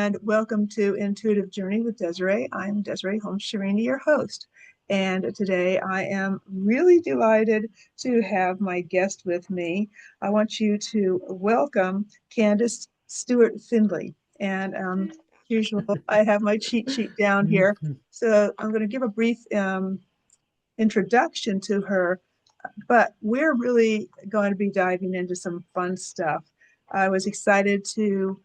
and welcome to Intuitive Journey with Desiree. I'm Desiree Holmes Scherini, your host. And today I am really delighted to have my guest with me. I want you to welcome Candace Stuart Finley. And usual, I have my cheat sheet down here. So I'm going to give a brief introduction to her, but we're really going to be diving into some fun stuff. I was excited to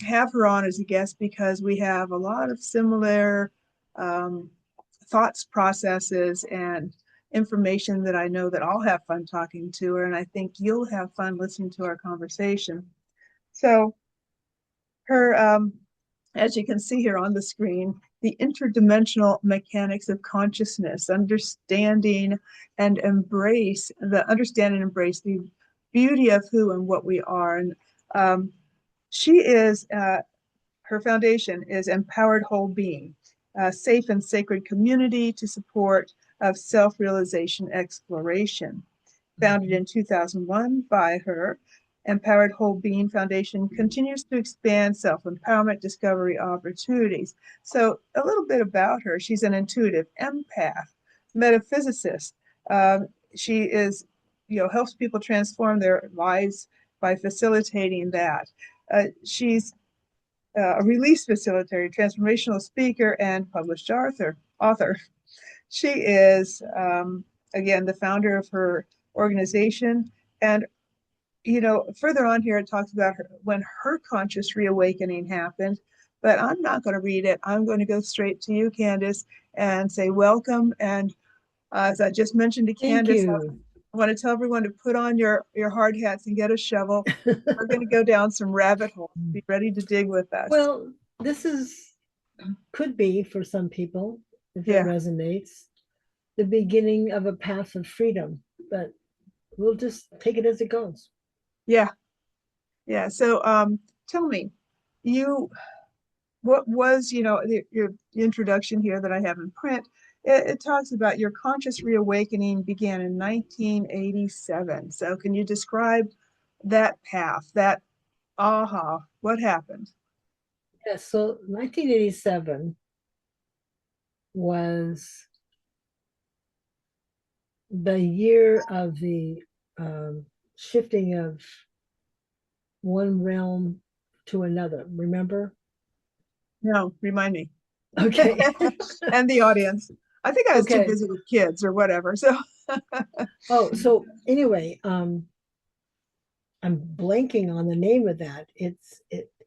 have her on as a guest because we have a lot of similar thoughts, processes, and information that I know that I'll have fun talking to her, and I think you'll have fun listening to our conversation. So her, as you can see here on the screen, the interdimensional mechanics of consciousness, understanding and embrace the beauty of who and what we are. And she is, her foundation is Empowered Whole Being, a safe and sacred community to support of self-realization exploration. Founded in 2001 by her, Empowered Whole Being Foundation continues to expand self-empowerment discovery opportunities. So a little bit about her. She's an intuitive empath, metaphysicist. She is, helps people transform their lives by facilitating that. She's a release facilitator, transformational speaker, and published author. She is, again, the founder of her organization. And, further on here, it talks about when her conscious reawakening happened. But I'm not going to read it. I'm going to go straight to you, Candace, and say welcome. And as I just mentioned to Candace, I want to tell everyone to put on your hard hats and get a shovel. We're going to go down some rabbit holes. Be ready to dig with us. Well, this could be for some people, if it resonates, the beginning of a path of freedom, but we'll just take it as it goes. Yeah. So tell me, what was, your introduction here that I have in print, it talks about your conscious reawakening began in 1987. So can you describe that path, that aha, what happened? Yeah, so 1987 was the year of the shifting of one realm to another. Remember? No, remind me. Okay. And the audience. I think I was too busy with kids or whatever. So so anyway, I'm blanking on the name of that. It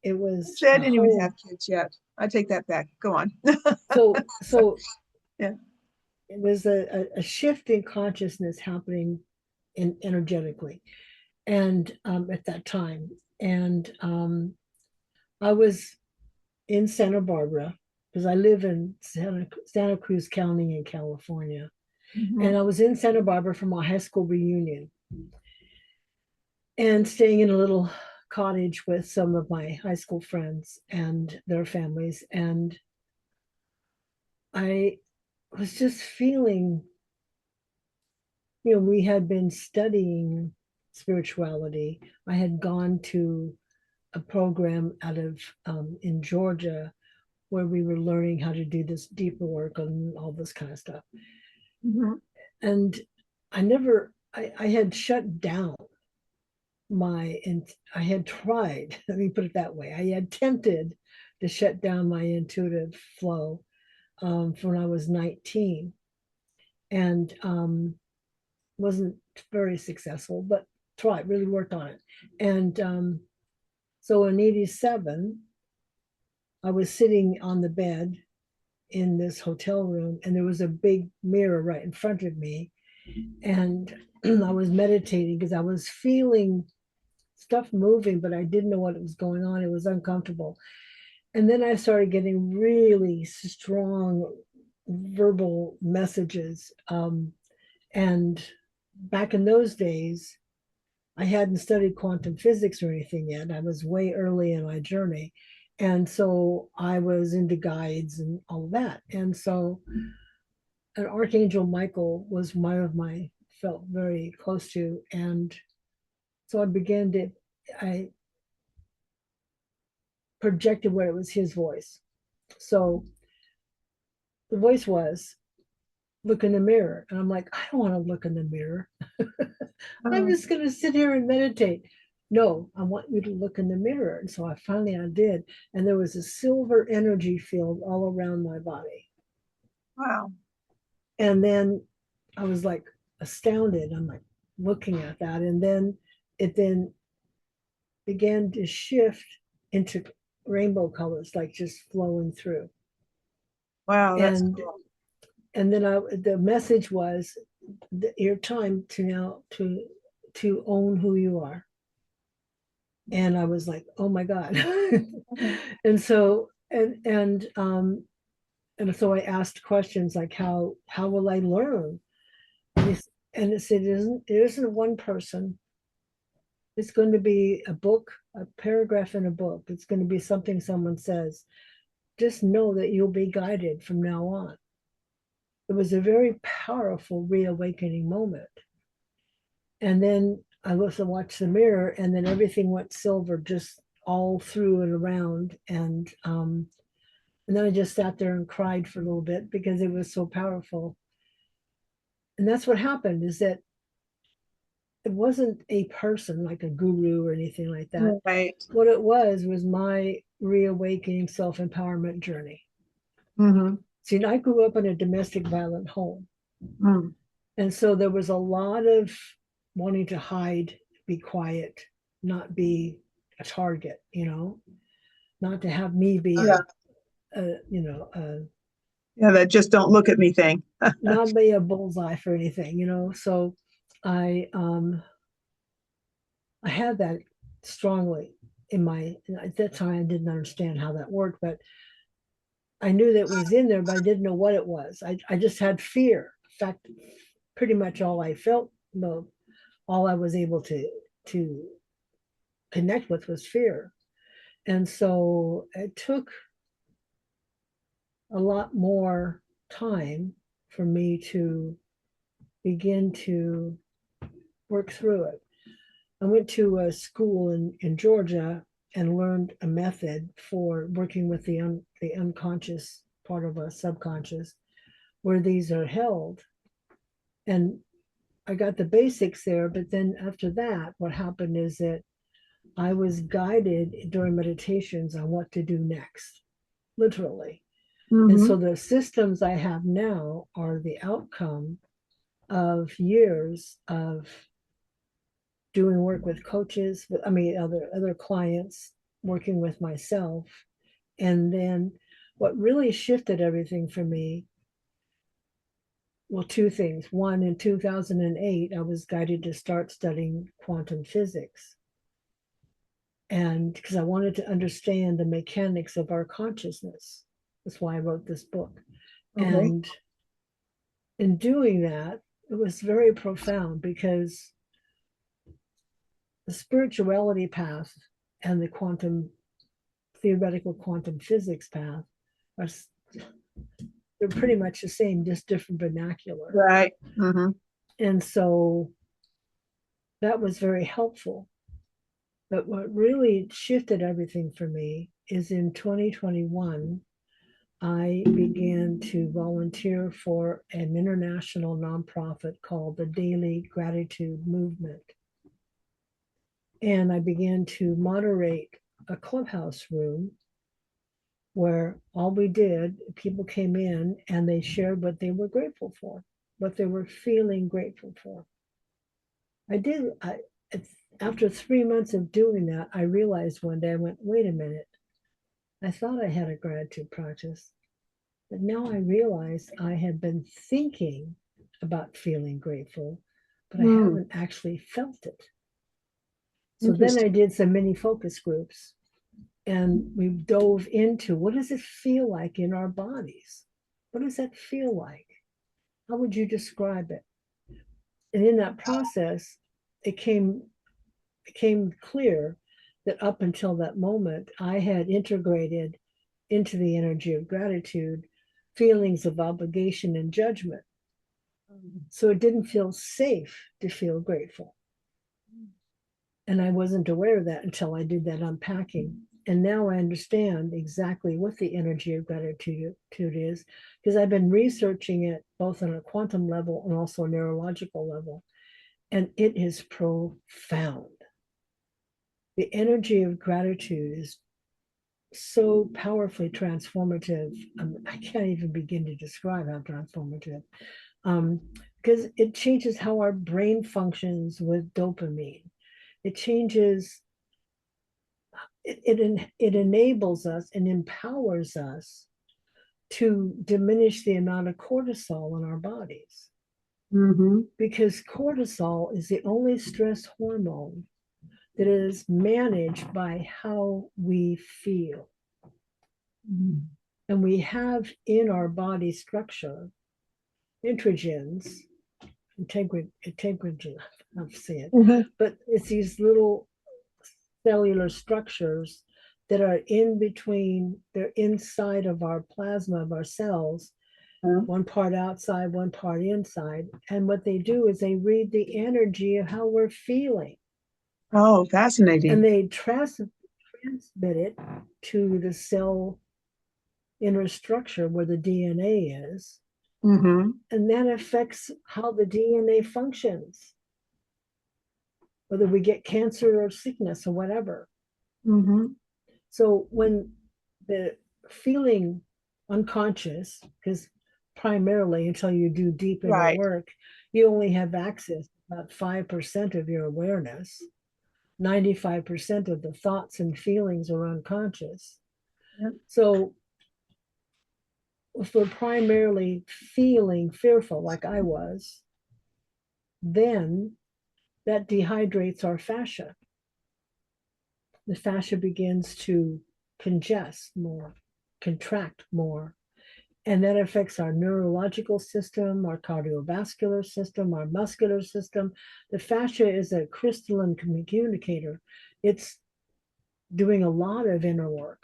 was. I didn't even have kids yet. I take that back. Go on. so yeah. It was a shift in consciousness happening energetically, and at that time, and I was in Santa Barbara because I live in Santa Cruz County in California, and I was in Santa Barbara for my high school reunion, and staying in a little cottage with some of my high school friends and their families, and I was just feeling, we had been studying spirituality. I had gone to a program out of in Georgia where we were learning how to do this deeper work and all this kind of stuff. And I had shut down I had tried, let me put it that way. I had attempted to shut down my intuitive flow from when I was 19. And wasn't very successful, but really worked on it. And so in 87, I was sitting on the bed in this hotel room, and there was a big mirror right in front of me. And I was meditating because I was feeling stuff moving, but I didn't know what was going on. It was uncomfortable. And then I started getting really strong verbal messages. And back in those days, I hadn't studied quantum physics or anything yet. I was way early in my journey. And so I was into guides and all of that. And so an Archangel Michael was one of my felt very close to. And so I projected where it was his voice. So the voice was, look in the mirror. And I'm like, I don't want to look in the mirror. I'm just going to sit here and meditate. No, I want you to look in the mirror. And so I did. And there was a silver energy field all around my body. Wow. And then I was like astounded. I'm like looking at that. And then it began to shift into rainbow colors, like just flowing through. Wow, that's And cool. and then the message was your time to now to own who you are. And I was like, oh my God. And so and so I asked questions like how will I learn? And it said it isn't one person. It's going to be a book, a paragraph in a book. It's going to be something someone says. Just know that you'll be guided from now on. It was a very powerful reawakening moment. And then I also watched the mirror, and then everything went silver, just all through and around. And then I just sat there and cried for a little bit because it was so powerful. And that's what happened, is that it wasn't a person like a guru or anything like that. Right. What it was my reawakening self-empowerment journey. Mm-hmm. See, I grew up in a domestic violent home. Mm. And so there was a lot of wanting to hide, be quiet, not be a target, not to have me be Yeah. Yeah, that just don't look at me thing. not be a bullseye for anything. So I I had that strongly in at that time. I didn't understand how that worked, but I knew that it was in there, but I didn't know what it was. I just had fear. In fact, pretty much all I felt, all I was able to connect with was fear. And so it took a lot more time for me to begin to work through it. I went to a school in Georgia and learned a method for working with the unconscious part of a subconscious, where these are held. And I got the basics there, but then after that, what happened is that I was guided during meditations on what to do next, literally. Mm-hmm. And so the systems I have now are the outcome of years of doing work with coaches, other clients, working with myself. And then what really shifted everything for me, well, two things. One, in 2008, I was guided to start studying quantum physics. And because I wanted to understand the mechanics of our consciousness. That's why I wrote this book. Okay. And in doing that, it was very profound because the spirituality path and the theoretical quantum physics path are they're pretty much the same, just different vernacular. Right. Mm-hmm. And so that was very helpful. But what really shifted everything for me is in 2021, I began to volunteer for an international nonprofit called the Daily Gratitude Movement. And I began to moderate a clubhouse room where all we did, people came in and they shared what they were grateful for, what they were feeling grateful for. After 3 months of doing that, I realized one day, I went, wait a minute, I thought I had a gratitude practice, but now I realize I had been thinking about feeling grateful, but I haven't actually felt it. So then I did some mini focus groups and we dove into what does it feel like in our bodies? What does that feel like? How would you describe it? And in that process, it became clear that up until that moment, I had integrated into the energy of gratitude feelings of obligation and judgment. So it didn't feel safe to feel grateful. And I wasn't aware of that until I did that unpacking. And now I understand exactly what the energy of gratitude is, because I've been researching it both on a quantum level and also a neurological level. And it is profound. The energy of gratitude is so powerfully transformative. I can't even begin to describe how transformative, because it changes how our brain functions with dopamine. It changes, it enables us and empowers us to diminish the amount of cortisol in our bodies. Mm-hmm. Because cortisol is the only stress hormone that is managed by how we feel. Mm-hmm. And we have in our body structure integens, integrogen, I'll say it, Mm-hmm. but it's these little cellular structures that are in between, they're inside of our plasma of our cells, one part outside, one part inside. And what they do is they read the energy of how we're feeling. Oh, fascinating. And they transmit it to the cell inner structure where the DNA is. Mm-hmm. And that affects how the DNA functions, whether we get cancer or sickness or whatever. Mm-hmm. So when the feeling unconscious, because primarily until you do deep inner Right. work, you only have access to about 5% of your awareness. 95% of the thoughts and feelings are unconscious. Yep. So if we're primarily feeling fearful, like I was, then that dehydrates our fascia. The fascia begins to congest more, contract more, and that affects our neurological system, our cardiovascular system, our muscular system. The fascia is a crystalline communicator. It's doing a lot of inner work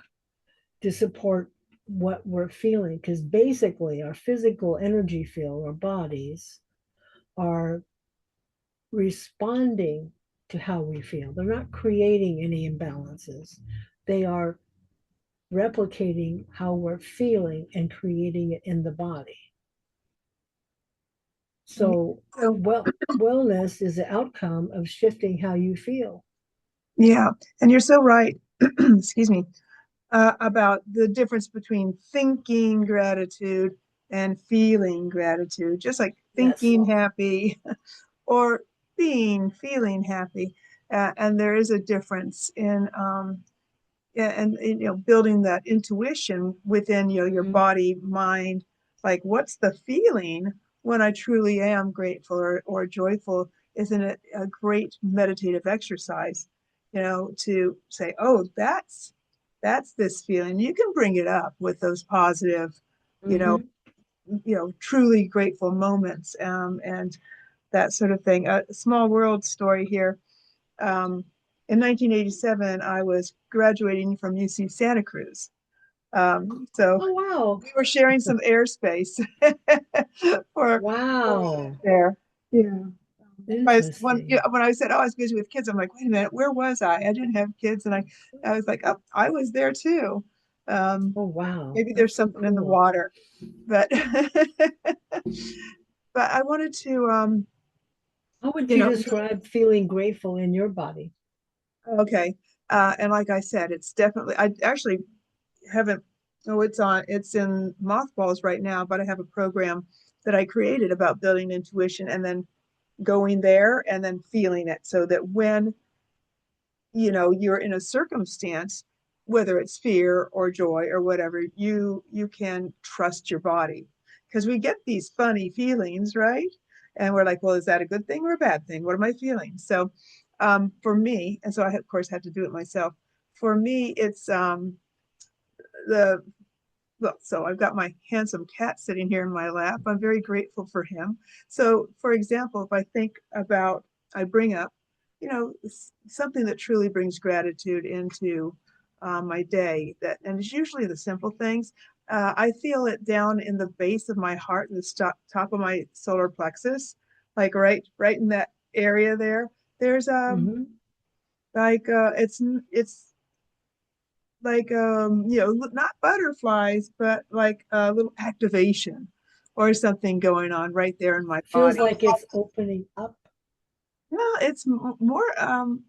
to support what we're feeling, because basically our physical energy field, our bodies, are responding to how we feel. They're not creating any imbalances. They are replicating how we're feeling and creating it in the body. So, So, wellness is the outcome of shifting how you feel. yeah, and you're so right. Excuse me. About the difference between thinking gratitude and feeling gratitude, just like Yes. thinking happy or feeling happy. And there is a difference in yeah, and building that intuition within your Mm-hmm. body, mind, like what's the feeling when I truly am grateful or joyful. Isn't it a great meditative exercise, to say, oh, that's this feeling. You can bring it up with those positive, you know, Mm-hmm. truly grateful moments, and that sort of thing. A small world story here. Um, in 1987, I was graduating from UC Santa Cruz. So Oh, wow. we were sharing some airspace for Wow. there. Yeah. Interesting. When I said, "Oh, I was busy with kids," I'm like, "Wait a minute, where was I? I didn't have kids," and I was like, "Oh, I was there too." Um, Oh, wow. Maybe there's That's so something in the cool. water, but but I wanted to, How would you you know, describe feeling grateful in your body? okay, and like I said, it's definitely. I actually haven't. Oh, it's in mothballs right now, but I have a program that I created about building intuition and then going there and then feeling it, so that when you're in a circumstance, whether it's fear or joy or whatever, you can trust your body, because we get these funny feelings, right? And we're like, well, is that a good thing or a bad thing? What am I feeling? So for me, and so I of course had to do it myself. For me, it's the well, so I've got my handsome cat sitting here in my lap. I'm very grateful for him. So, for example, if I think about, I bring up, something that truly brings gratitude into my day, and it's usually the simple things. I feel it down in the base of my heart, in the top of my solar plexus, like right in that area there. There's Mm-hmm. like it's not butterflies, but like a little activation or something going on right there in my Feels body. like it's opening up. Well, it's more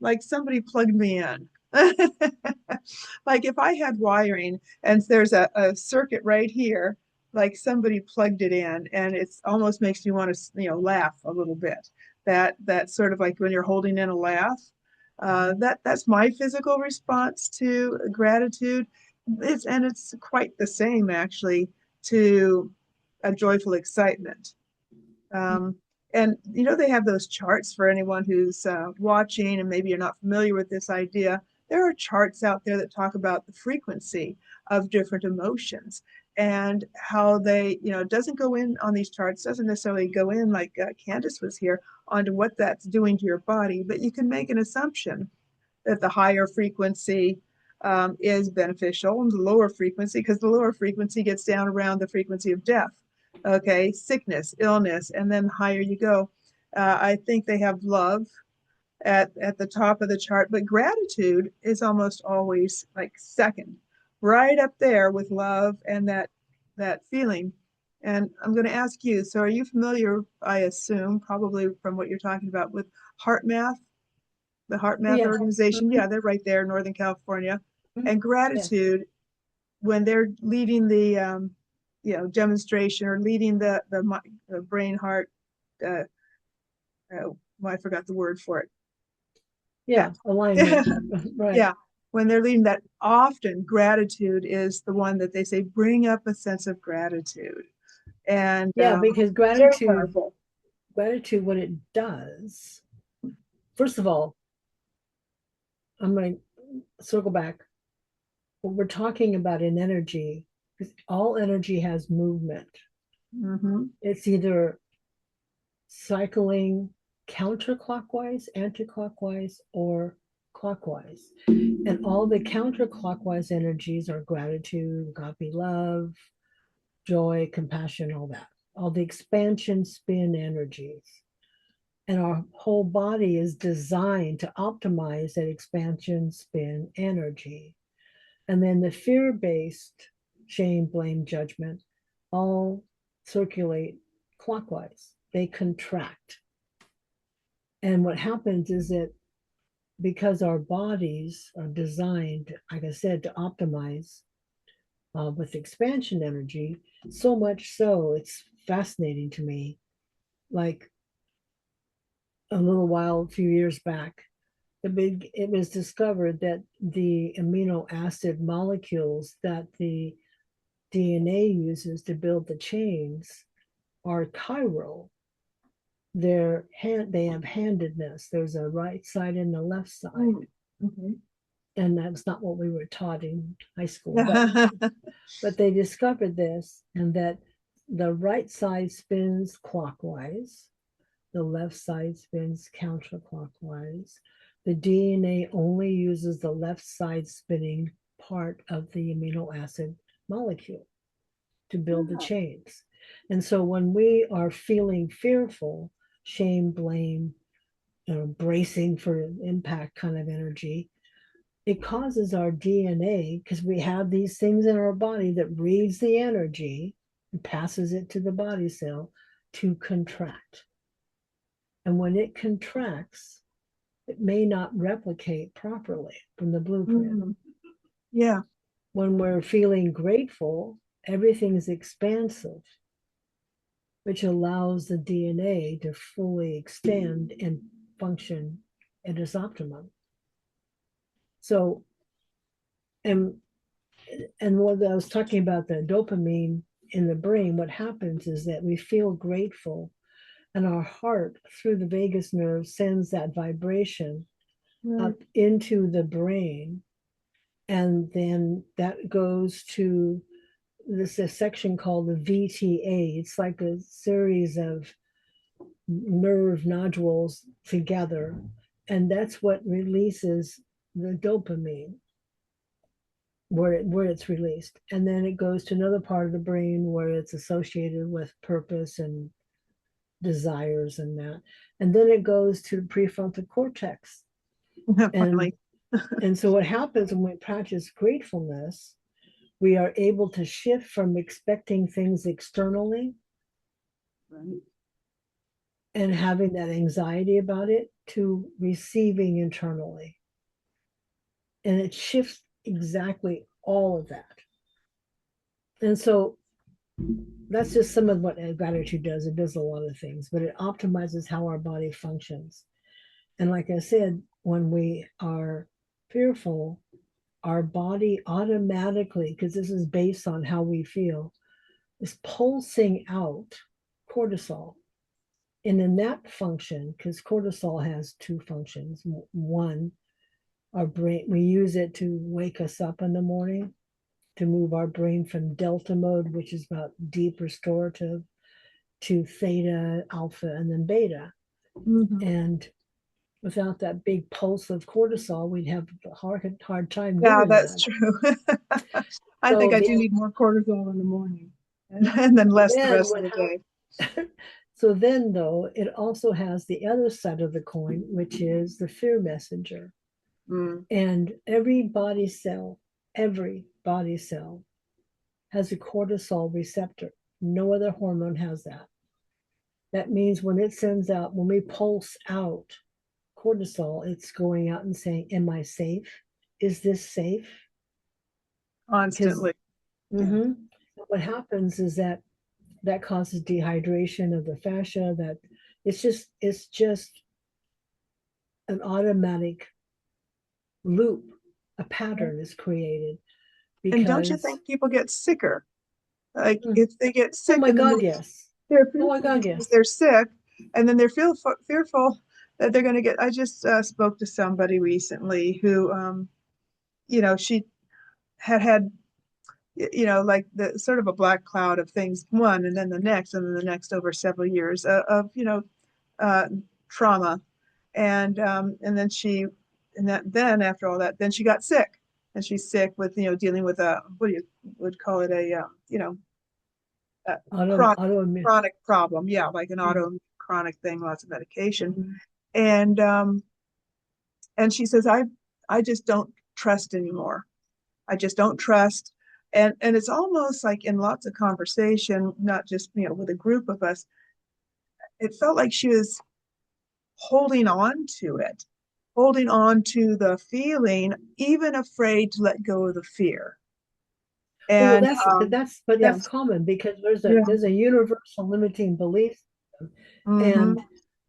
like somebody plugged me in. Like if I had wiring and there's a circuit right here, like somebody plugged it in, and it's almost makes you want to, laugh a little bit. That sort of like when you're holding in a laugh. That's my physical response to gratitude. It's quite the same actually to a joyful excitement. Um, and they have those charts for anyone who's watching, and maybe you're not familiar with this idea. There are charts out there that talk about the frequency of different emotions and how they, it doesn't go in on these charts, doesn't necessarily go in like Candace was here onto what that's doing to your body, but you can make an assumption that the higher frequency is beneficial, and the lower frequency, because the lower frequency gets down around the frequency of death, okay, sickness, illness, and then the higher you go. I think they have love at the top of the chart, but gratitude is almost always like second, right up there with love and that feeling. And I'm going to ask you, so are you familiar, I assume, probably from what you're talking about, with HeartMath? The HeartMath Yes. organization. Yeah, they're right there in Northern California. And Yes. gratitude, when they're leading the demonstration or leading the brain heart, uh, I forgot the word for it. Yeah. Yeah. Alignment. Right. Yeah, when they're leading that, often gratitude is the one that they say bring up a sense of gratitude, and Yeah, because very powerful. gratitude, what it does, first of all, I'm going to circle back. What we're talking about in energy, because all energy has movement. Mm-hmm. It's either cycling counterclockwise, anticlockwise, or clockwise. And all the counterclockwise energies are gratitude, agape love, joy, compassion, all that. All the expansion spin energies. And our whole body is designed to optimize that expansion spin energy. And then the fear based shame, blame, judgment all circulate clockwise, they contract. And what happens is that because our bodies are designed, like I said, to optimize with expansion energy, so much so it's fascinating to me. Like a few years back, it was discovered that the amino acid molecules that the DNA uses to build the chains are chiral. They have handedness. There's a right side and a left side. Mm-hmm. And that's not what we were taught in high school. But they discovered this, and that the right side spins clockwise, the left side spins counterclockwise. The DNA only uses the left side spinning part of the amino acid molecule to build the chains. And so when we are feeling fearful, shame, blame, bracing for impact kind of energy, it causes our DNA, because we have these things in our body that reads the energy and passes it to the body cell, to contract. And when it contracts, it may not replicate properly from the blueprint. Mm. Yeah. When we're feeling grateful, everything's expansive, which allows the DNA to fully extend and function at its optimum. So, and what I was talking about, the dopamine in the brain, what happens is that we feel grateful, and our heart through the vagus nerve sends that vibration up into the brain, and then that goes to this a section called the VTA. It's like a series of nerve nodules together, and that's what releases the dopamine, where it's released. And then it goes to another part of the brain where it's associated with purpose and desires and that. And then it goes to the prefrontal cortex. And Finally. And so what happens when we practice gratefulness, we are able to shift from expecting things externally Right. and having that anxiety about it to receiving internally. And it shifts exactly all of that. And so that's just some of what gratitude does. It does a lot of things, but it optimizes how our body functions. And like I said, when we are fearful, our body automatically, because this is based on how we feel, is pulsing out cortisol. And in that function, because cortisol has two functions. One, our brain, we use it to wake us up in the morning, to move our brain from delta mode, which is about deep restorative, to theta, alpha, and then beta. Mm-hmm. And without that big pulse of cortisol, we'd have a hard time Yeah, doing that's that. true. I So think I do need more cortisol in the morning and then less the rest of the day. So then, though, it also has the other side of the coin, which is the fear messenger. Mm. And every body cell has a cortisol receptor. No other hormone has that. That means when it sends out, when we pulse out cortisol, it's going out and saying, am I safe? Is this safe? Constantly. Mm-hmm. What happens is that causes dehydration of the fascia. That it's just an automatic loop, a pattern is created And don't you because think people get sicker? Like if they get oh sick my and then God, yes. they're Oh my fearful God, because yes. they're sick, and then they're fearful that they're going to get. I just spoke to somebody recently who, she had like the sort of a black cloud of things, one, and then the next, and then the next over several years of uh, trauma, and then then after all that, then she got sick, and she's sick with dealing with a what do you would call it a chronic Autoimmune. chronic problem, yeah, like an Mm-hmm. auto chronic thing, lots of medication, Mm-hmm. and she says I just don't trust anymore. I just don't trust. And it's almost like in lots of conversation, not just with a group of us, it felt like she was holding on to it, holding on to the feeling, even afraid to let go of the fear. Well, And yeah, that's common because yeah, there's a universal limiting belief system, mm-hmm, and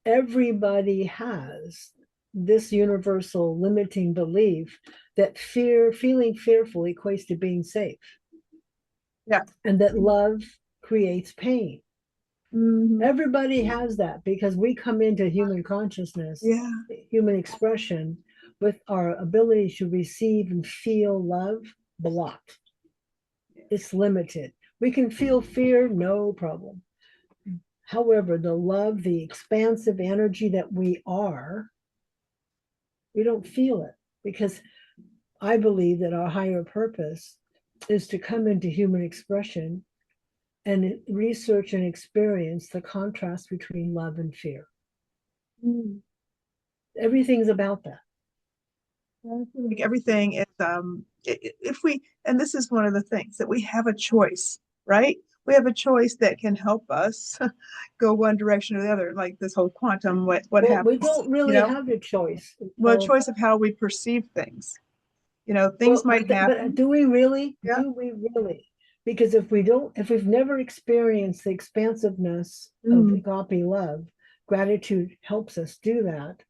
everybody has this universal limiting belief that feeling fearful equates to being safe, yeah, and that love creates pain. mm-hmm, Everybody has that because we come into human consciousness, yeah, human expression, with our ability to receive and feel love blocked. It's limited. We can feel fear, no problem. However, the love, the expansive energy that we are, we don't feel it because I believe that our higher purpose is to come into human expression and research and experience the contrast between love and fear. mm. Everything's about that. I feel like everything is if we, and this is one of the things that we have a choice, right? We have a choice that can help us go one direction or the other, like this whole quantum, what Well, we happens, don't really have a choice. well, a choice of how we perceive things. Things Well, might but happen. do we really? Yeah. Do we really? Because if we've never experienced the expansiveness of Mm. agape love, gratitude helps us do that.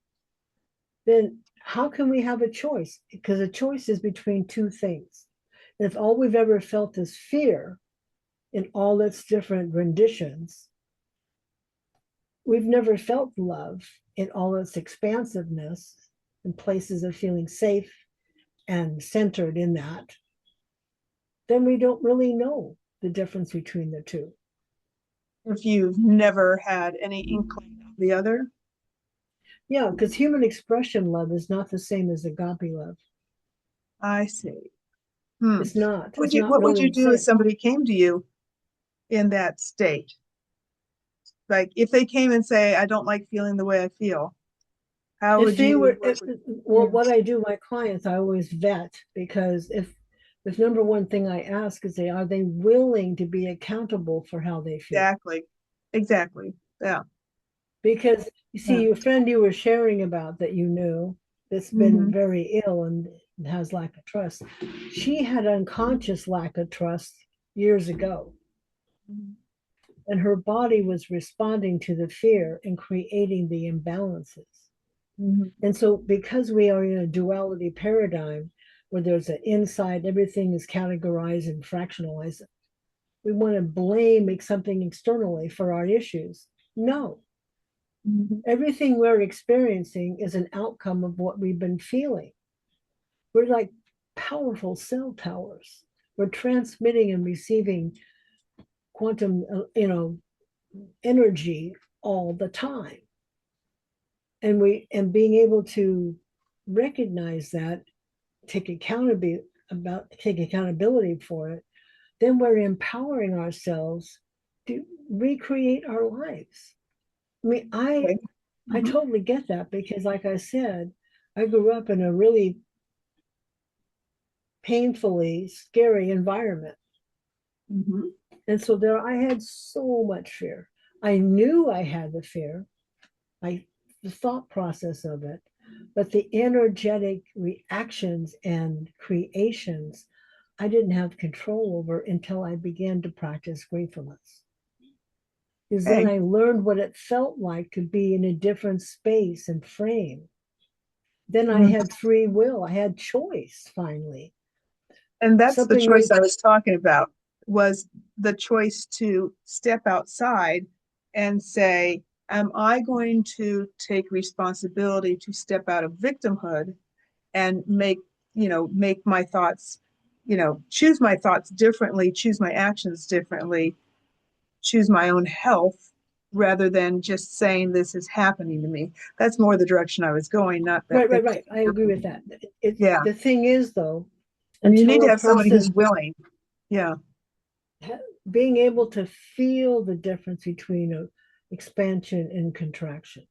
Then how can we have a choice? Because a choice is between two things. And if all we've ever felt is fear in all its different renditions, we've never felt love in all its expansiveness in places of feeling safe and centered in that, then we don't really know the difference between the two. If you've never had any inkling of the other. Yeah, because human expression love is not the same as agape love. I see. Hmm. It's not. Would It's you, not what would really you the do if same. somebody came to you in that state? Like if they came and say, I don't like feeling the way I feel. How If would they you were, work with? well, what I do, my clients, I always vet, because if number one thing I ask is, are they willing to be accountable for how they feel? Exactly. Yeah. Because you see, Yeah. your friend you were sharing about that you knew, that's been very ill and has lack of trust, she had unconscious lack of trust years ago. And her body was responding to the fear and creating the imbalances. And so, because we are in a duality paradigm where there's an inside, everything is categorized and fractionalized, we want to blame something externally for our issues. No, everything we're experiencing is an outcome of what we've been feeling. We're like powerful cell towers. We're transmitting and receiving quantum, energy all the time. And being able to recognize that, take accountability for it, then we're empowering ourselves to recreate our lives. I mean, I totally get that, because like I said, I grew up in a really painfully scary environment. And so there I had so much fear. I knew I had the fear, the thought process of it, but the energetic reactions and creations I didn't have control over until I began to practice gratefulness. Because then I learned what it felt like to be in a different space and frame. Then I had free will. I had choice finally. And that's the choice I was talking about, was the choice to step outside and say, am I going to take responsibility to step out of victimhood and make my thoughts, choose my thoughts differently, choose my actions differently, choose my own health, rather than just saying this is happening to me. That's more the direction I was going, not that. Right. I agree with that. Yeah. The thing is, though, And you need to have somebody who's person willing. Yeah. being able to feel the difference between expansion and contraction.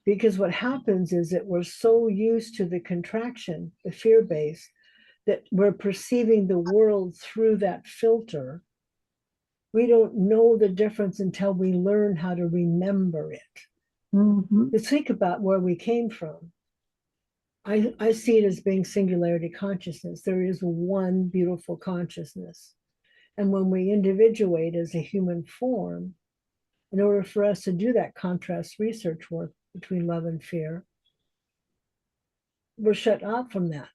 Because what happens is that we're so used to the contraction, the fear base, that we're perceiving the world through that filter. We don't know the difference until we learn how to remember it. To think about where we came from. I see it as being singularity consciousness. There is one beautiful consciousness. And when we individuate as a human form, in order for us to do that contrast research work between love and fear, we're shut off from that,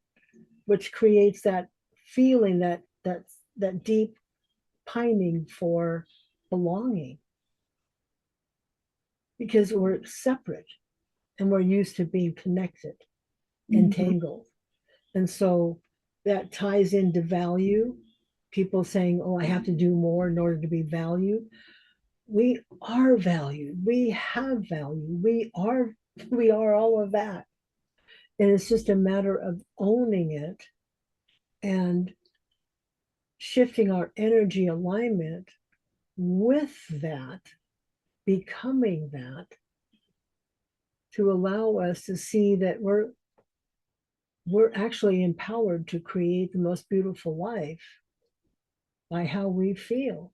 which creates that feeling, that deep pining for belonging, because we're separate and we're used to being connected, entangled. And so that ties into value. People saying, oh, I have to do more in order to be valued. We are valued. We have value. We are all of that. And it's just a matter of owning it and shifting our energy alignment with that, becoming that, to allow us to see that we're actually empowered to create the most beautiful life by how we feel.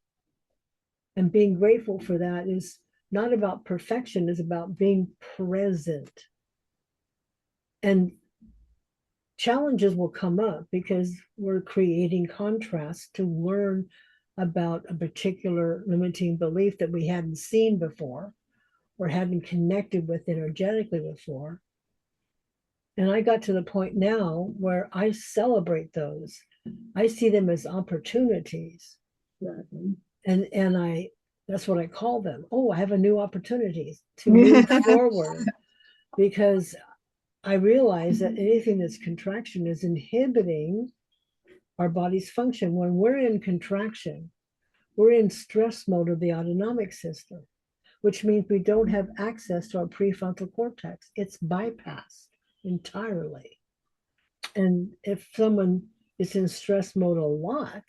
And being grateful for that is not about perfection, it's about being present. And challenges will come up because we're creating contrast to learn about a particular limiting belief that we hadn't seen before or hadn't connected with energetically before. And I got to the point now where I celebrate those. I see them as opportunities. And that's what I call them. Oh, I have a new opportunity to move forward, because I realize that anything that's contraction is inhibiting our body's function. When we're in contraction, we're in stress mode of the autonomic system, which means we don't have access to our prefrontal cortex. It's bypassed entirely. And if someone is in stress mode a lot,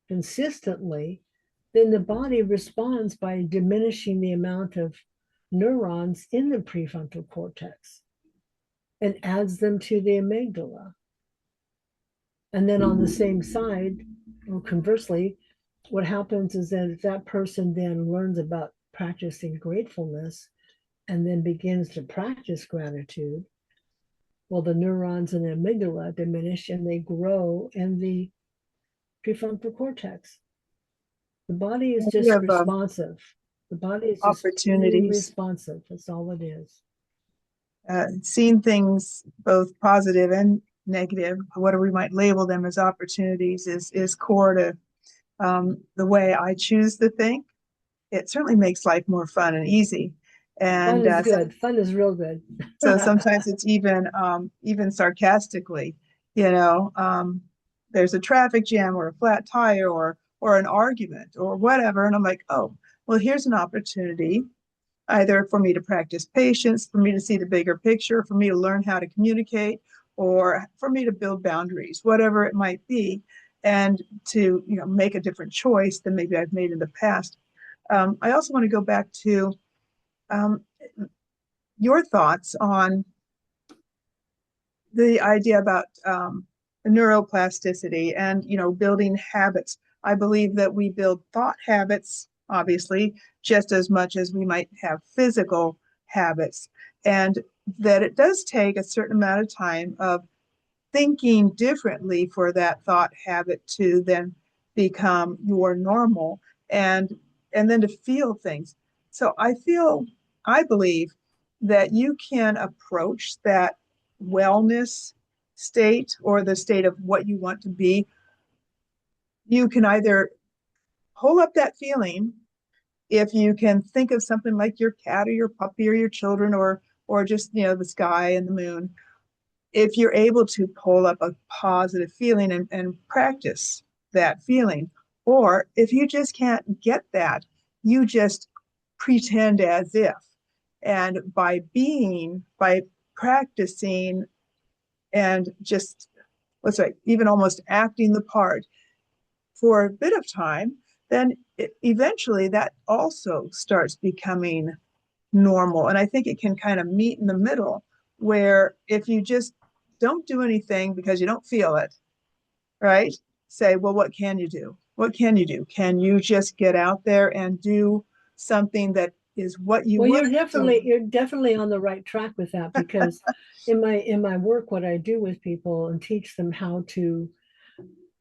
consistently, then the body responds by diminishing the amount of neurons in the prefrontal cortex and adds them to the amygdala. And then on the same side, or conversely, what happens is that if that person then learns about practicing gratefulness and then begins to practice gratitude, well, the neurons in the amygdala diminish and they grow in the prefrontal cortex. The body is We just have responsive. The body is just really opportunities, responsive. That's all it is. seeing things both positive and negative, whatever we might label them as opportunities, is core to the way I choose to think. It certainly makes life more fun and easy. Fun And is good. Fun is real good. so sometimes it's even sarcastically, there's a traffic jam or a flat tire or an argument or whatever, and I'm like, oh, well, here's an opportunity either for me to practice patience, for me to see the bigger picture, for me to learn how to communicate, or for me to build boundaries, whatever it might be, and to make a different choice than maybe I've made in the past. I also want to go back to um, your thoughts on the idea about neuroplasticity and building habits. I believe that we build thought habits, obviously, just as much as we might have physical habits, and that it does take a certain amount of time of thinking differently for that thought habit to then become your normal, and then to feel things. So I believe that you can approach that wellness state or the state of what you want to be. You can either hold up that feeling if you can think of something like your cat or your puppy or your children or just the sky and the moon. If you're able to pull up a positive feeling and practice that feeling, or if you just can't get that, you just pretend as if. And by practicing and just, let's say, even almost acting the part for a bit of time, then eventually that also starts becoming normal. And I think it can kind of meet in the middle, where if you just don't do anything because you don't feel it, right? Say, well, what can you do? What can you do? Can you just get out there and do something that is what you Well, would you're definitely on the right track with that, because in my work, what I do with people and teach them how to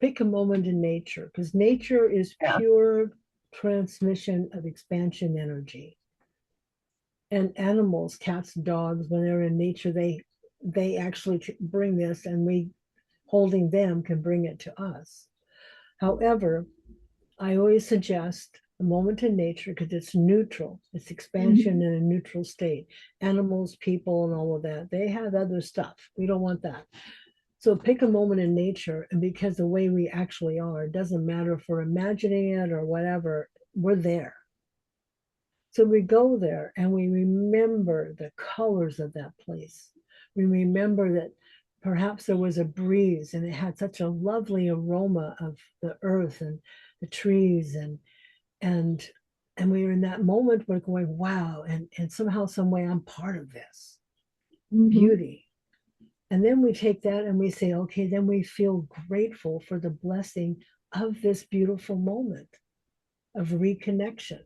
pick a moment in nature, because nature is yeah. pure transmission of expansion energy. And animals, cats, dogs, when they're in nature, they actually bring this, and we holding them can bring it to us. However, I always suggest a moment in nature because it's neutral. It's expansion in a neutral state. Animals, people, and all of that, they have other stuff. We don't want that. So pick a moment in nature, and because the way we actually are, it doesn't matter if we're imagining it or whatever, we're there. So we go there and we remember the colors of that place. We remember that perhaps there was a breeze and it had such a lovely aroma of the earth and the trees, and we were in that moment, we're going, wow, and somehow, some way, I'm part of this beauty. And then we take that and we say, okay, then we feel grateful for the blessing of this beautiful moment of reconnection.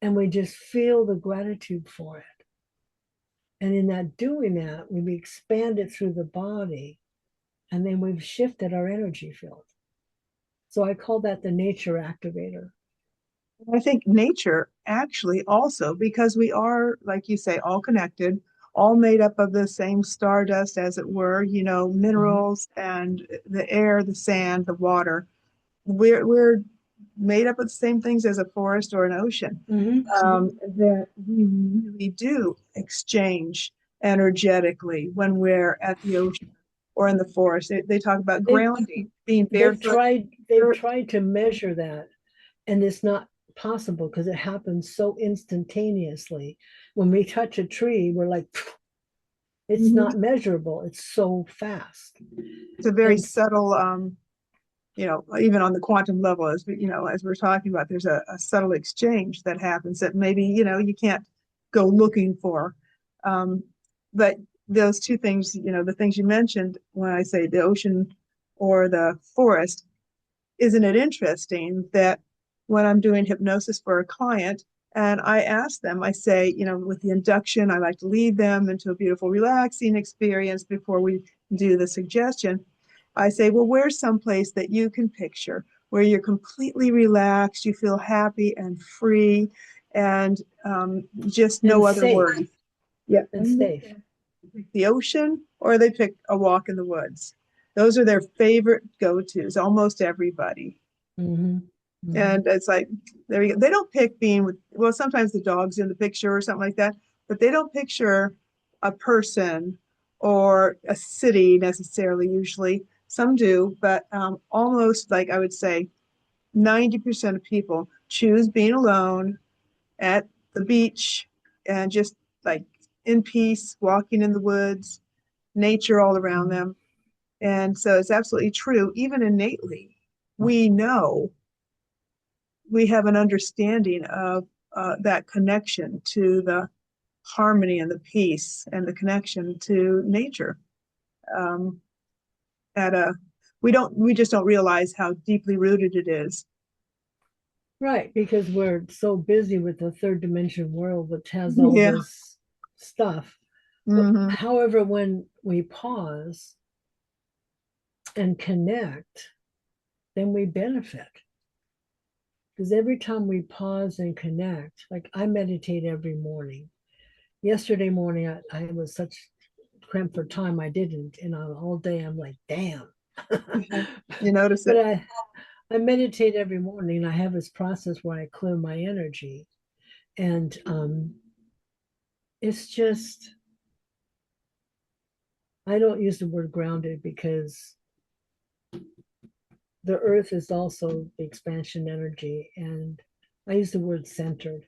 And we just feel the gratitude for it. And in that doing that, we expand it through the body, and then we've shifted our energy field. So I call that the nature activator. I think nature actually also, because we are, like you say, all connected, all made up of the same stardust, as it were, minerals and the air, the sand, the water. We're made up of the same things as a forest or an ocean. That we really do exchange energetically when we're at the ocean or in the forest. They talk about grounding, being barefoot. They've tried to measure that, and it's not possible because it happens so instantaneously. When we touch a tree, we're like, it's not measurable. It's so fast. It's a very subtle, even on the quantum level, as we're talking about, there's a subtle exchange that happens that maybe, you can't go looking for. But those two things, the things you mentioned when I say the ocean or the forest, isn't it interesting that when I'm doing hypnosis for a client and I ask them, I say, with the induction, I like to lead them into a beautiful, relaxing experience before we do the suggestion. I say, well, where's someplace that you can picture where you're completely relaxed, you feel happy and free, and just no other worries. Yeah, and safe. The ocean, or they pick a walk in the woods. Those are their favorite go-tos, almost everybody. Mm-hmm. Mm-hmm. And it's like, there you go. They don't pick being with, well, sometimes the dog's in the picture or something like that, but they don't picture a person or a city necessarily, usually. Some do, but almost, like I would say 90% of people choose being alone at the beach and just like in peace, walking in the woods, nature all around them. And so it's absolutely true. Even innately, we know, we have an understanding of that connection to the harmony and the peace and the connection to nature. Um, we just don't realize how deeply rooted it is. Right, because we're so busy with the third dimension world, which has all Yeah. this stuff. Mm-hmm. However, when we pause and connect, then we benefit. Because every time we pause and connect, like I meditate every morning. Yesterday morning, I was such cramped for time, I didn't. And all day, I'm like, damn. You notice But it. I meditate every morning. I have this process where I clear my energy. And it's just, I don't use the word grounded because the earth is also the expansion energy. And I use the word centered,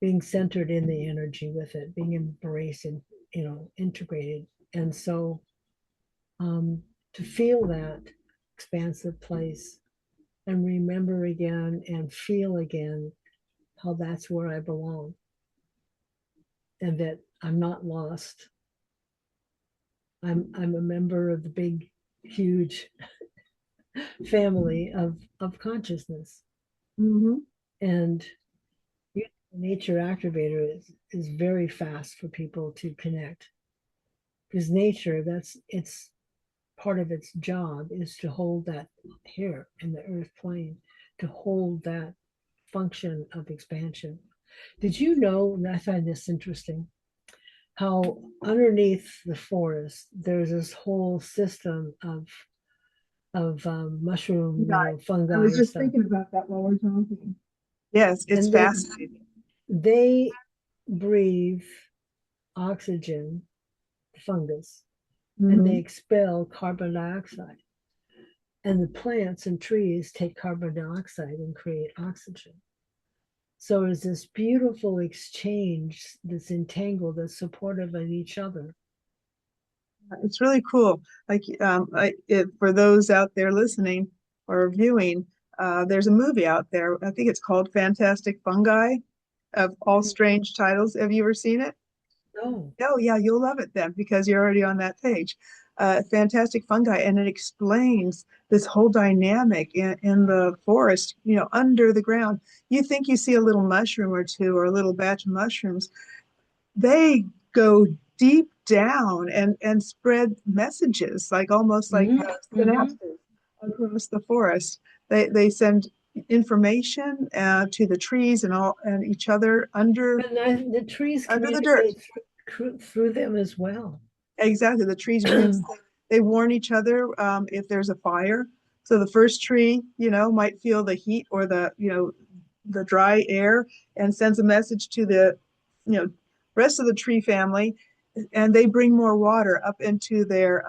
being centered in the energy with it, being embraced and, integrated. And so to feel that expansive place and remember again and feel again how that's where I belong and that I'm not lost. I'm a member of the big, huge family of consciousness. Mm-hmm. And nature activator is very fast for people to connect because nature, it's part of its job is to hold that here in the earth plane, to hold that function of expansion. Did you know, and I find this interesting, how underneath the forest there's this whole system of mushroom, I fungi was and just stuff, thinking about that while we're talking. Yes, it's and they fascinating. they breathe oxygen, fungus, and they Mm-hmm. expel carbon dioxide. And the plants and trees take carbon dioxide and create oxygen. So there's this beautiful exchange that's entangled, that's supportive of each other. It's really cool. Like, for those out there listening or viewing, there's a movie out there. I think it's called Fantastic Fungi, of all strange titles. Have you ever seen it? Oh, Oh, yeah, you'll love it then because you're already on that page. Fantastic Fungi, and it explains this whole dynamic in the forest, under the ground. You think you see a little mushroom or two or a little batch of mushrooms. They go deep down and spread messages, like almost like synapses across the forest. They send information to the trees and each other under and the trees the dirt. communicate through them as well. Exactly. The trees roots, they warn each other if there's a fire. So the first tree, might feel the heat or the dry air and sends a message to the, rest of the tree family, and they bring more water up into their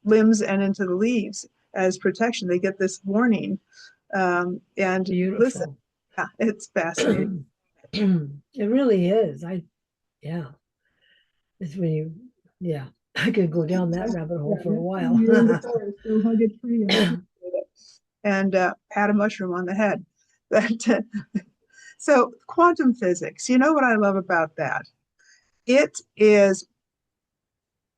limbs and into the leaves as protection. They get this warning. And listen, Beautiful. yeah, it's fascinating. It really is. Yeah, it's when yeah, I could go down that rabbit hole for a Next time while. you're in the forest, go hug a tree and pat a mushroom on the head. That So quantum physics, you know what I love about that? It is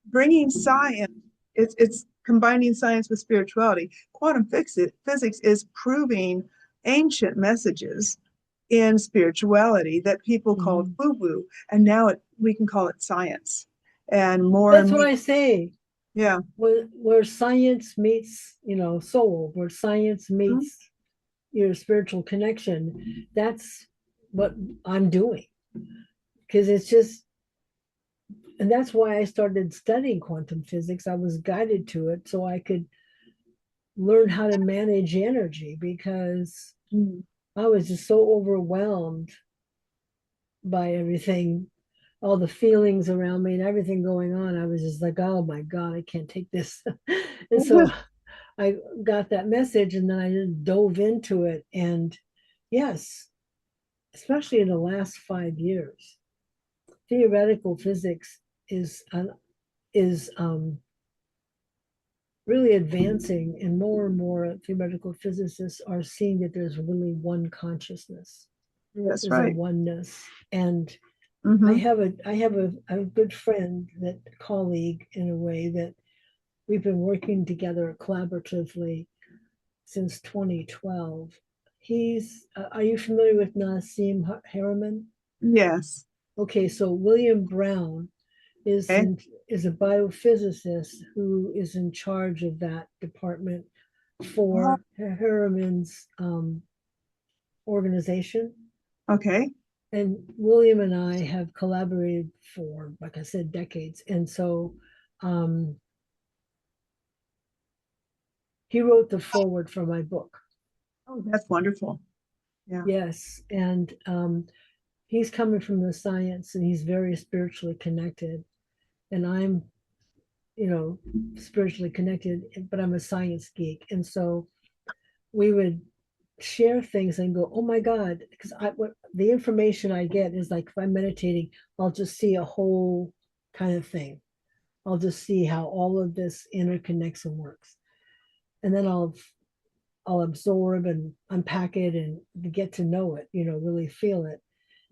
bringing science, it's combining science with spirituality. Quantum physics is proving ancient messages in spirituality that people called woo-woo, and now we can call it science. And more That's and what more, I say. yeah. Where science meets, soul, where science Mhm. meets your spiritual connection, that's what I'm doing. Because it's just, and that's why I started studying quantum physics. I was guided to it so I could learn how to manage energy, because Mhm. I was just so overwhelmed by everything, all the feelings around me and everything going on. I was just like, oh my God, I can't take this. And so I got that message, and then I just dove into it. And yes, especially in the last 5 years, theoretical physics is really advancing, and more theoretical physicists are seeing that there's really one consciousness. That's There's a right. oneness. And I Hmm. have a good friend, that colleague in a way, that we've been working together collaboratively since 2012. Are you familiar with Nassim Harriman? Yes. Okay, so William Brown is Okay. in, is a biophysicist who is in charge of that department Oh, for Harriman's organization. okay. And William and I have collaborated for, like I said, decades. And so um, he wrote the foreword for my book. Oh, that's wonderful. Yeah. Yes. And he's coming from the science, and he's very spiritually connected. And I'm, you know, spiritually connected, but I'm a science geek. And so we would share things and go, oh my God, because what the information I get is like, if I'm meditating, I'll just see a whole kind of thing. I'll just see how all of this interconnects and works. And then I'll absorb and unpack it and get to know it, really feel it.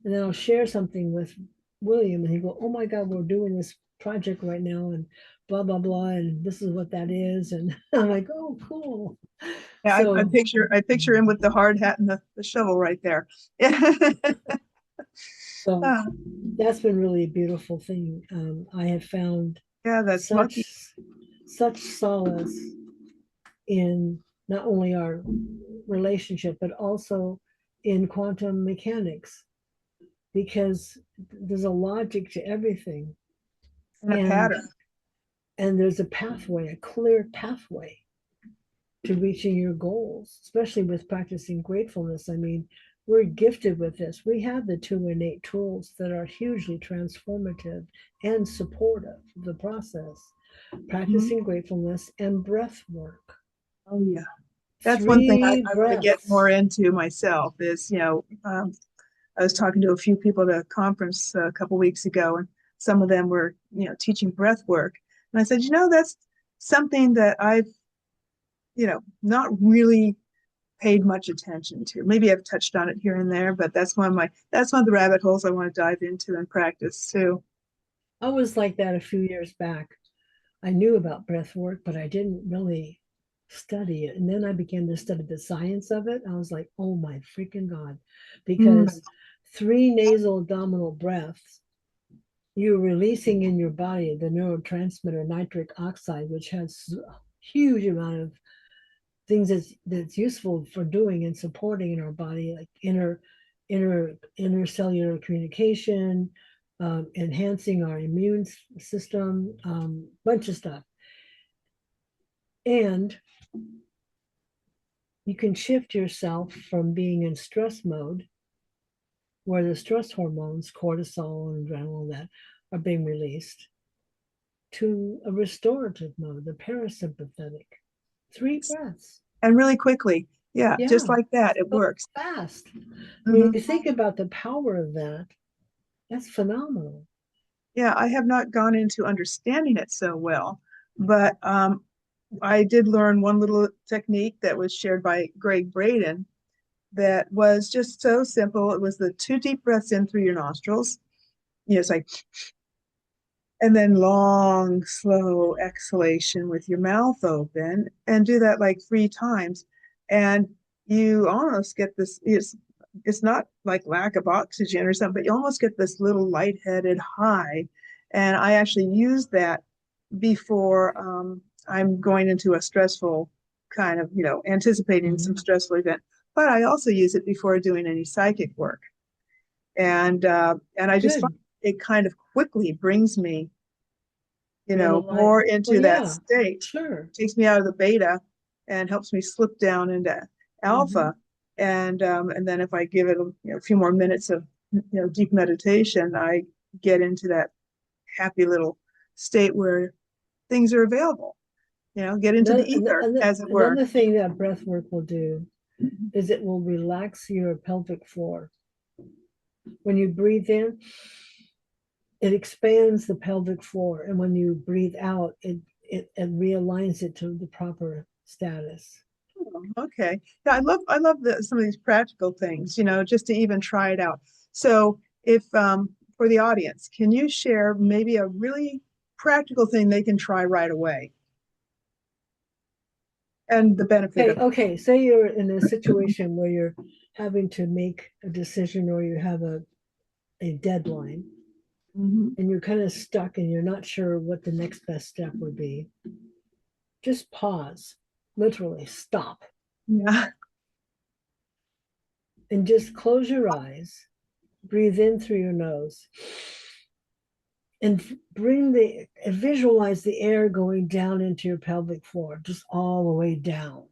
And then I'll share something with William, and he go, oh my God, we're doing this project right now, and blah blah blah, and this is what that is. And I'm like, oh cool. Yeah, So I picture him with the hard hat and the shovel right there. so Uh, that's been really a beautiful thing. I have found yeah, that's lucky. such solace in not only our relationship, but also in quantum mechanics, because there's a logic to everything. And a and pattern. and there's a pathway, a clear pathway to reaching your goals, especially with practicing gratefulness. I mean, we're gifted with this. We have the two innate tools that are hugely transformative and supportive of the process: Mhm. practicing gratefulness and breath work. Oh yeah. That's one thing Three I want to get breaths. more into myself is, I was talking to a few people at a conference a couple weeks ago, and some of them were, teaching breath work. And I said, that's something that I've, not really paid much attention to. Maybe I've touched on it here and there, but that's one of the rabbit holes I want to dive into and practice too. I was like that a few years back. I knew about breath work, but I didn't really study it. And then I began to study the science of it. I was like, oh my freaking God. Mm. Because three nasal abdominal breaths, you're releasing in your body the neurotransmitter nitric oxide, which has a huge amount of things that's useful for doing and supporting in our body, like intercellular communication, enhancing our immune system, bunch of stuff. And you can shift yourself from being in stress mode, where the stress hormones, cortisol and adrenaline, that are being released, to a restorative mode, the parasympathetic. Three breaths. And really quickly, yeah, just Yeah, like that, it so works. fast. When you Hmm. think about the power of that, that's phenomenal. Yeah, I have not gone into understanding it so well, but I did learn one little technique that was shared by Greg Braden, that was just so simple. It was the 2 deep breaths in through your nostrils. It's like, and then long, slow exhalation with your mouth open, and do that like 3 times. And you almost get this, it's not like lack of oxygen or something, but you almost get this little lightheaded high. And I actually use that before I'm going into a stressful kind of, anticipating some stressful event. But I also use it before doing any psychic work. And I just find it kind of quickly brings me, more into that state. Sure. Takes me out of the beta and helps me slip down into alpha. And then if I give it a few more minutes of deep meditation, I get into that happy little state where things are available. Get into the ether, as it were. Another thing that breath work will do is it will relax your pelvic floor. When you breathe in, it expands the pelvic floor, and when you breathe out, it realigns it to the proper status. Oh, okay. Yeah, I love some of these practical things, just to even try it out. So if for the audience, can you share maybe a really practical thing they can try right away? And the benefit of it. Okay, say you're in a situation where you're having to make a decision, or you have a deadline, and you're kind of stuck and you're not sure what the next best step would be. Just pause, literally stop. Yeah. And just close your eyes, breathe in through your nose, and visualize the air going down into your pelvic floor, just all the way down.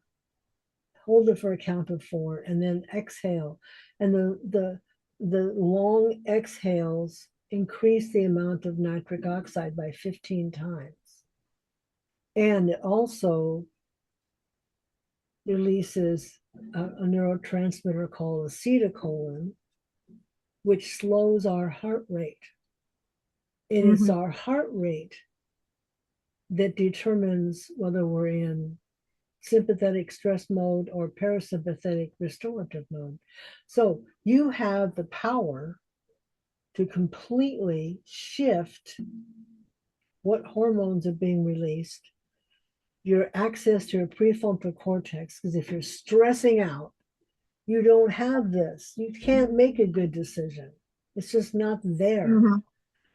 Hold it for a count of 4, and then exhale. And the long exhales increase the amount of nitric oxide by 15 times. And it also releases a neurotransmitter called acetylcholine, which slows our heart rate. It is our heart rate that determines whether we're in sympathetic stress mode or parasympathetic restorative mode. So you have the power to completely shift what hormones are being released, your access to your prefrontal cortex, because if you're stressing out, you don't have this. You can't make a good decision. It's just not there.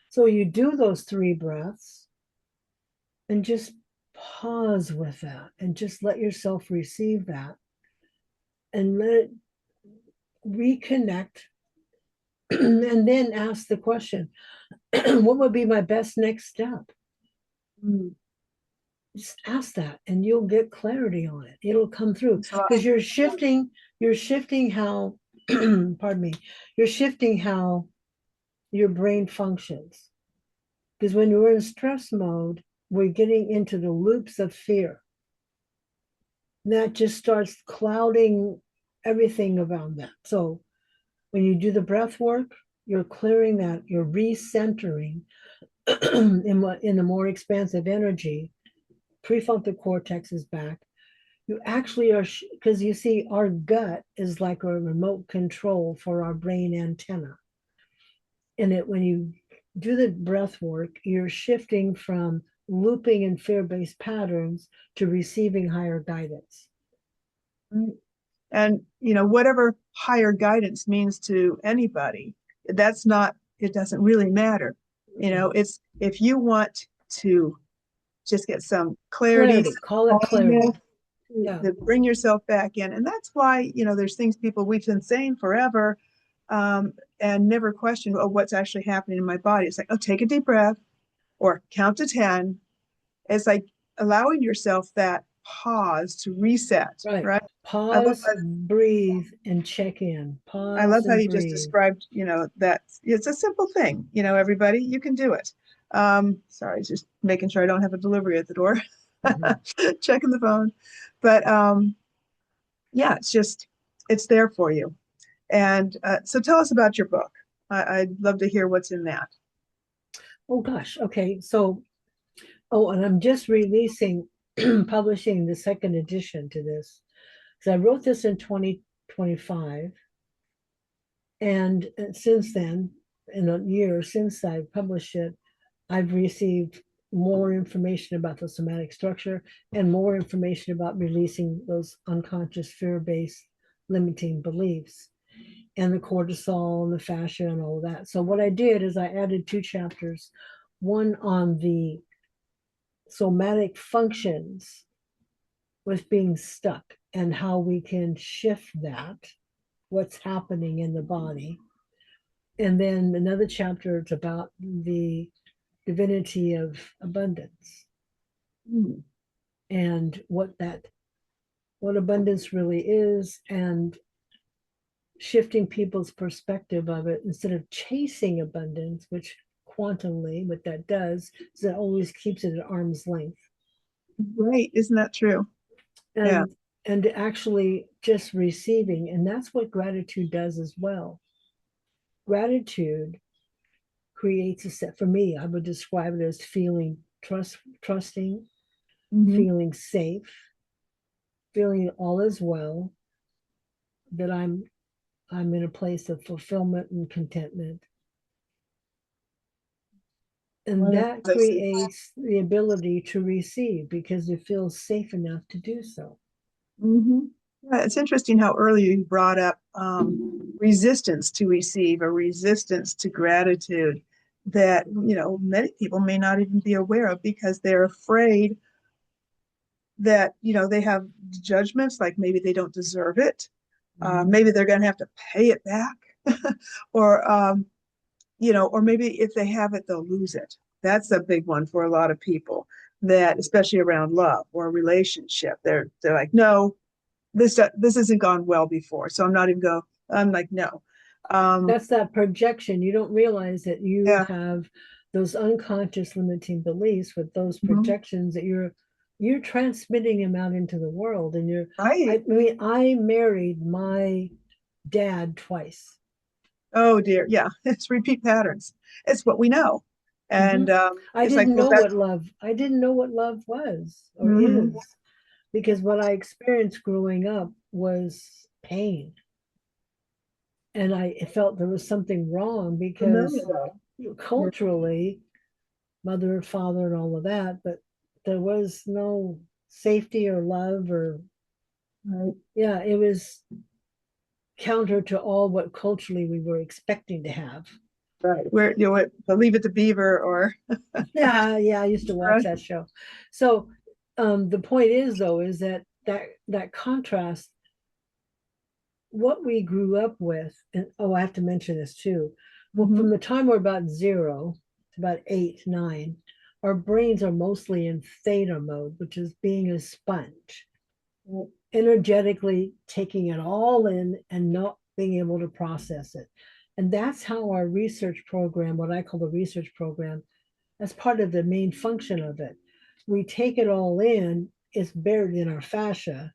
So you do those 3 breaths and just pause with that and just let yourself receive that and let it reconnect. And then ask the question, what would be my best next step? Just ask that and you'll get clarity on it. It'll come through because you're shifting how, pardon me, you're shifting how your brain functions. Because when we're in stress mode, we're getting into the loops of fear. And that just starts clouding everything around that. So when you do the breath work, you're clearing that, you're recentering in the more expansive energy. Prefrontal cortex is back. You actually are, because you see, our gut is like a remote control for our brain antenna. And when you do the breath work, you're shifting from looping in fear-based patterns to receiving higher guidance. And whatever higher guidance means to anybody, it doesn't really matter. It's if you want to just get some clarity, call it clarity. To bring yourself back in. And that's why there's things we've been saying forever, and never question, what's actually happening in my body. It's like, take a deep breath or count to 10. It's like allowing yourself that pause to reset, right? Pause, breathe, and check in. Pause. I love how you breathe. just described, that it's a simple thing, everybody, you can do it. Sorry, just making sure I don't have a delivery at the door. Checking the phone. But yeah, it's there for you. And so tell us about your book. I'd love to hear what's in that. Oh gosh. Okay. So, and I'm just publishing the second edition to this. So I wrote this in 25. And since then, in a year since I published it, I've received more information about the somatic structure and more information about releasing those unconscious fear-based limiting beliefs and the cortisol and the fascia and all of that. So what I did is I added 2 chapters, one on the somatic functions with being stuck and how we can shift that, what's happening in the body. And then another chapter is about the divinity of abundance and what abundance really is, and shifting people's perspective of it instead of chasing abundance, which quantumly what that does is it always keeps it at arm's length. Right. Isn't that true? And Yeah. and actually just receiving, and that's what gratitude does as well. Gratitude creates a set, for me, I would describe it as feeling trusting, feeling safe, feeling all is well, that I'm in a place of fulfillment and contentment. And that creates the ability to receive because it feels safe enough to do so. Yeah, it's interesting how earlier you brought up resistance to receive or resistance to gratitude that, many people may not even be aware of because they're afraid that, they have judgments, like maybe they don't deserve it. Maybe they're going to have to pay it back or, or maybe if they have it, they'll lose it. That's a big one for a lot of people, that especially around love or relationship, they're like, no, this hasn't gone well before, so I'm not even go. I'm like, no. That's that projection. You don't realize that you have those unconscious limiting beliefs with those projections that you're transmitting them out into the world. And right. I mean, I married my dad twice. Oh dear, yeah, it's repeat patterns. It's what we know, and I didn't know what love. I didn't know what love was or is, because what I experienced growing up was pain. And I felt there was something wrong because culturally, mother, father, and all of that, but there was no safety or love or, yeah, it was counter to all what culturally we were expecting to have. Right. Where Leave It to Beaver or yeah, I used to watch that show. So the point is though, is that contrast, what we grew up with, and I have to mention this too. Well, from the time we're about 0 to about 8, 9, our brains are mostly in theta mode, which is being a sponge, energetically taking it all in and not being able to process it. And that's how our research program, what I call the research program, as part of the main function of it, we take it all in, it's buried in our fascia,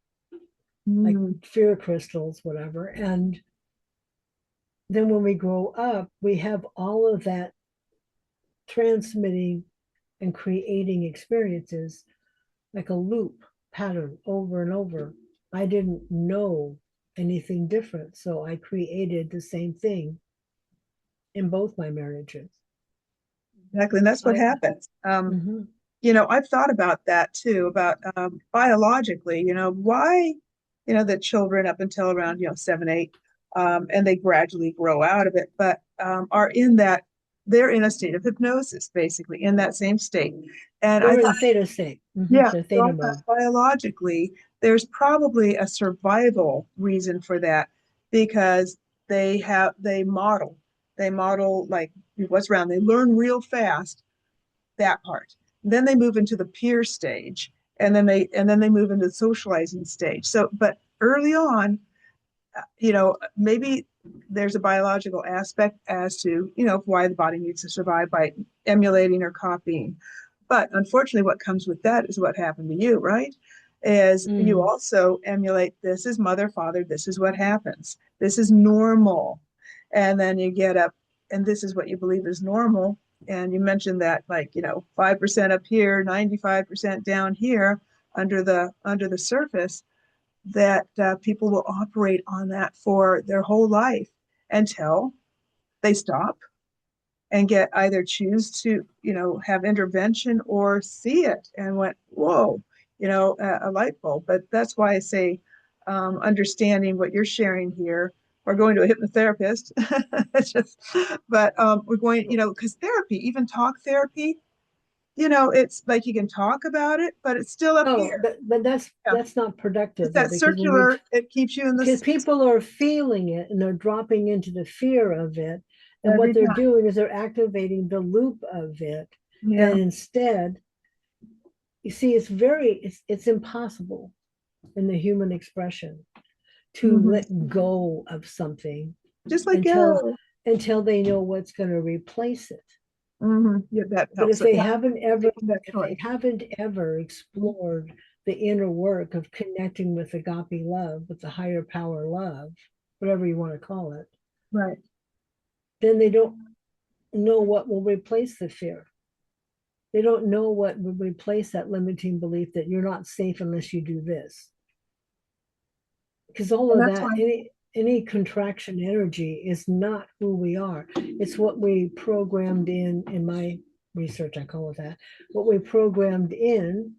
like fear crystals, whatever. And then when we grow up, we have all of that transmitting and creating experiences like a loop pattern over and over. I didn't know anything different, so I created the same thing in both my marriages. Exactly, and that's what happens. I've thought about that too, about biologically, why, the children up until around, 7, 8, and they gradually grow out of it, but they're in a state of hypnosis, basically, in that same state. And they're in theta state. Yeah, so theta mode. Biologically, there's probably a survival reason for that because they model like what's around. They learn real fast that part. Then they move into the peer stage, and then they move into the socializing stage. So, but early on, maybe there's a biological aspect as to, why the body needs to survive by emulating or copying. But unfortunately, what comes with that is what happened to you, right? Is you also emulate, this is mother, father, this is what happens. This is normal. And then you get up and this is what you believe is normal. And you mentioned that 5% up here, 95% down here under the surface. that people will operate on that for their whole life until they stop and get either choose to, have intervention or see it and went, whoa, a light bulb. But that's why I say understanding what you're sharing here, or going to a hypnotherapist. But we're going, because therapy, even talk therapy, it's like you can talk about it, but it's still up Oh, here. but Yeah. that's not productive It's though, that circular, it keeps you in because the people are feeling it and they're dropping into the fear of it. And what every they're time. doing is they're activating the loop of it. Yeah. And instead, you see, it's impossible in the human expression to Mhm. let go of something Just like until they know what's going to replace it. Yeah, that But helps. if they Yeah, haven't making that if they choice. haven't ever explored the inner work of connecting with agape love, with the higher power love, whatever you want to call it, Right. then they don't know what will replace the fear. They don't know what will replace that limiting belief that you're not safe unless you do this. Because all And of that's that, why, any contraction energy is not who we are. It's what we programmed in my research, I call it that, what we programmed in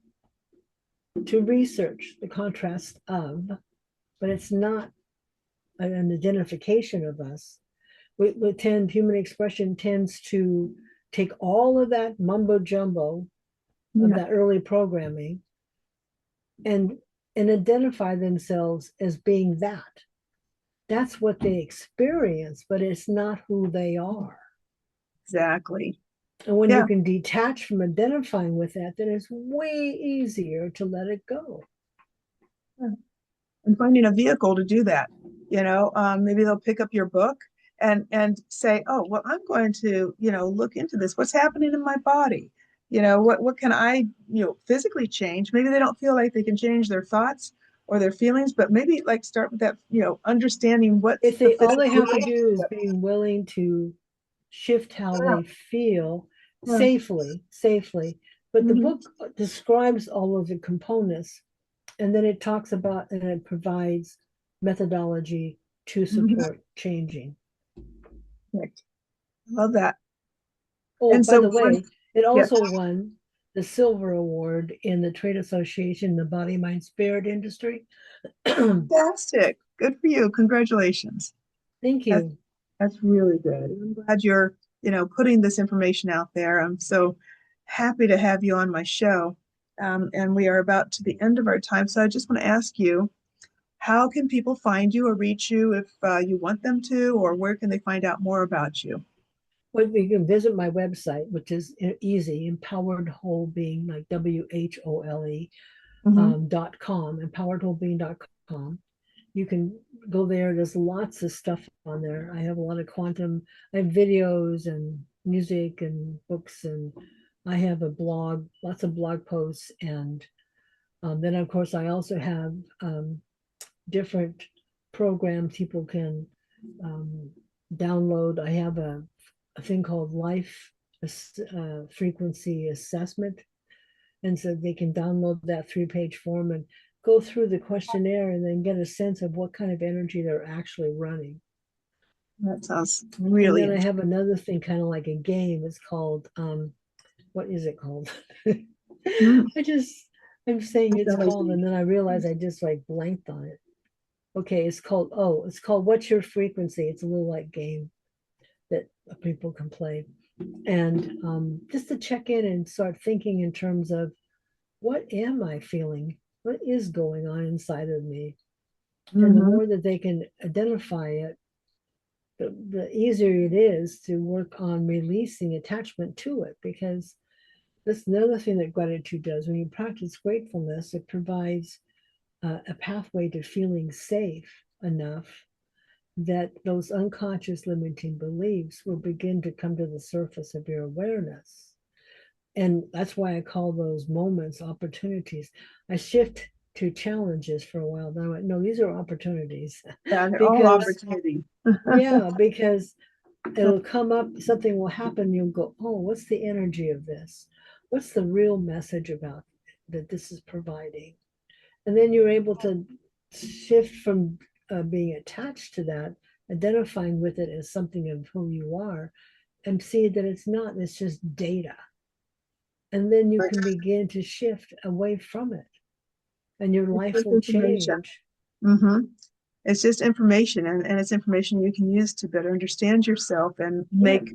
to research the contrast of, but it's not an identification of us. Human expression tends to take all of that mumbo jumbo of yeah, that early programming and identify themselves as being that. That's what they experience, but it's not who they are. exactly. And when you Yeah. can detach from identifying with that, then it's way easier to let it go. And finding a vehicle to do that. Maybe they'll pick up your book and say, oh, well, I'm going to, look into this. What's happening in my body? What can I, physically change? Maybe they don't feel like they can change their thoughts or their feelings, but maybe like start with that, understanding what's If the they all they physical have to do is being willing to shift how they feel yeah. safely. But the Mm-hmm. book describes all of the components, and then it talks about and it provides methodology to Mm-hmm. support changing. Right. Love that. Oh, And by so, the way, it yes, also won the silver award in the trade association, the body, mind, spirit industry. Thank fantastic. Good for you. Congratulations. That's you. that's really good. I'm glad you're, putting this information out there. I'm so happy to have you on my show. And we are about to the end of our time. So I just want to ask you, how can people find you or reach you if you want them to, or where can they find out more about you? Well, you can visit my website, which is easy, empowered whole being, like WHOLE Mm-hmm. .com, empoweredwholebeing.com. You can go there. There's lots of stuff on there. I have a lot of quantum, I have videos and music and books, and I have a blog, lots of blog posts. And then, of course, I also have different programs people can um, download. I have a thing called Life Frequency Assessment, and so they can download that 3-page form and go through the questionnaire and then get a sense of what kind of energy they're actually running. That sounds And really then I interesting. have another thing, kind of like a game. It's called what is it called? I just I'm saying it's called, and then I realize I just like blanked on it. Okay, it's called What's Your Frequency? It's a little like game that people can play. And just to check in and start thinking in terms of what am I feeling? What is going on inside of me? And the Mm-hmm. more that they can identify it, the easier it is to work on releasing attachment to it. Because that's another thing that gratitude does. When you practice gratefulness, it provides a pathway to feeling safe enough that those unconscious limiting beliefs will begin to come to the surface of your awareness. And that's why I call those moments opportunities. I shift to challenges for a while. Then I went, no, these are opportunities. Yeah, they're all Because, opportunity. yeah, because it'll come up, something will happen. You'll go, oh, what's the energy of this? What's the real message about that this is providing? And then you're able to shift from being attached to that, identifying with it as something of who you are, and see that it's not, it's just data. And then you can begin to shift away from it, and your life will change. Mm-hmm. It's just information, and it's information you can use to better understand yourself and make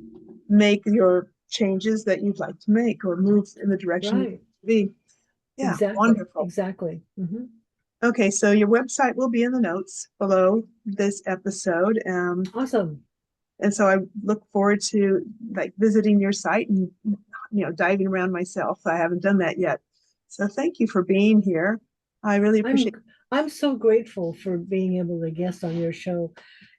your changes that you'd like to make, or move in the direction you want to be. Yeah, exactly. Wonderful. Exactly. Mm-hmm. Okay, so your website will be in the notes below this episode. Awesome. And so I look forward to like visiting your site and diving around myself. I haven't done that yet. So thank you for being here. I really appreciate I'm so grateful for being able to guest on your show.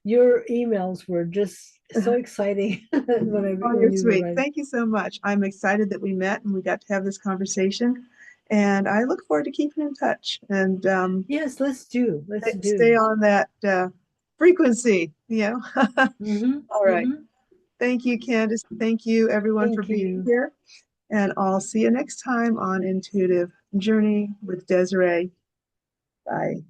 Your emails were just so exciting when you're you sweet. were Thank you so much. I'm excited that we met and we got to have this conversation. And I look forward to keeping in touch. And yes, let's do. stay on that frequency, Mm-hmm. All right. Mm-hmm. Thank you, Candace. Thank you, everyone, for being here. And I'll see you next time on Intuitive Journey with Desiree. Bye.